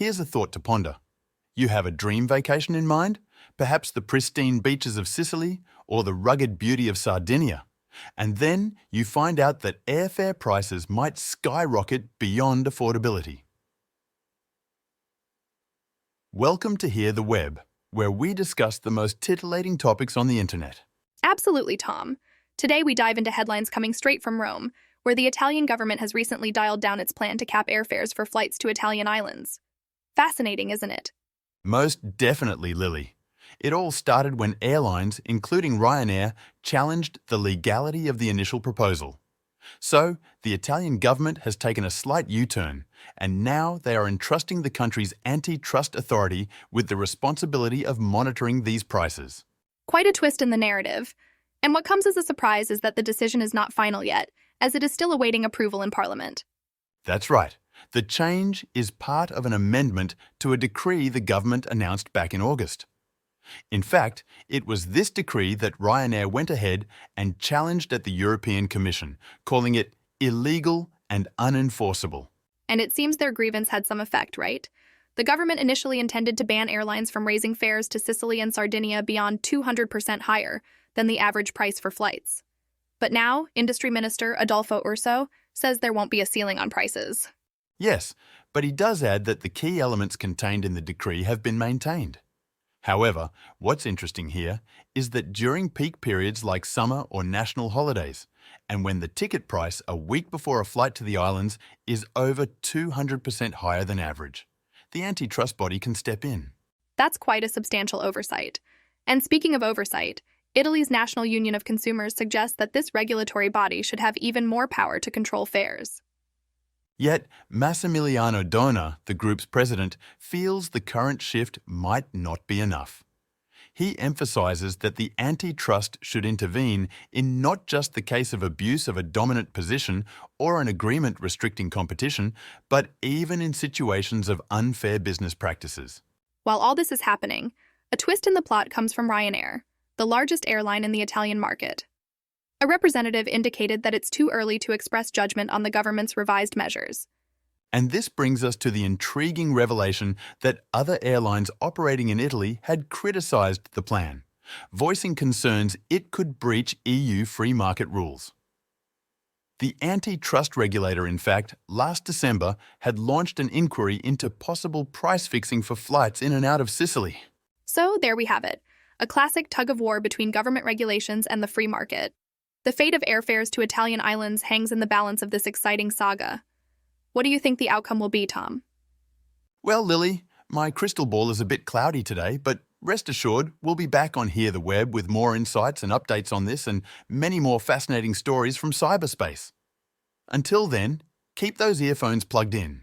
Here's a thought to ponder. You have a dream vacation in mind? Perhaps the pristine beaches of Sicily or the rugged beauty of Sardinia. And then you find out that airfare prices might skyrocket beyond affordability. Welcome to Hear the Web, where we discuss the most titillating topics on the internet. Absolutely, Tom. Today we dive into headlines coming straight from Rome, where the Italian government has recently dialed down its plan to cap airfares for flights to Italian islands. Fascinating, isn't it? Most definitely, Lily. It all started when airlines, including Ryanair, challenged the legality of the initial proposal. So, the Italian government has taken a slight U-turn, and now they are entrusting the country's antitrust authority with the responsibility of monitoring these prices. Quite a twist in the narrative. And what comes as a surprise is that the decision is not final yet, as it is still awaiting approval in Parliament. That's right. The change is part of an amendment to a decree the government announced back in August. In fact, it was this decree that Ryanair went ahead and challenged at the European Commission, calling it illegal and unenforceable. And it seems their grievance had some effect, right? The government initially intended to ban airlines from raising fares to Sicily and Sardinia beyond 200% higher than the average price for flights. But now, Industry Minister Adolfo Urso says there won't be a ceiling on prices. Yes, but he does add that the key elements contained in the decree have been maintained. However, what's interesting here is that during peak periods like summer or national holidays, and when the ticket price a week before a flight to the islands is over 200% higher than average, the antitrust body can step in. That's quite a substantial oversight. And speaking of oversight, Italy's National Union of Consumers suggests that this regulatory body should have even more power to control fares. Yet, Massimiliano Dona, the group's president, feels the current shift might not be enough. He emphasizes that the antitrust should intervene in not just the case of abuse of a dominant position or an agreement restricting competition, but even in situations of unfair business practices. While all this is happening, a twist in the plot comes from Ryanair, the largest airline in the Italian market. A representative indicated that it's too early to express judgment on the government's revised measures. And this brings us to the intriguing revelation that other airlines operating in Italy had criticized the plan, voicing concerns it could breach EU free market rules. The antitrust regulator, in fact, last December had launched an inquiry into possible price fixing for flights in and out of Sicily. So there we have it, a classic tug-of-war between government regulations and the free market. The fate of airfares to Italian islands hangs in the balance of this exciting saga. What do you think the outcome will be, Tom? Well, Lily, my crystal ball is a bit cloudy today, but rest assured, we'll be back on Hear the Web with more insights and updates on this and many more fascinating stories from cyberspace. Until then, keep those earphones plugged in.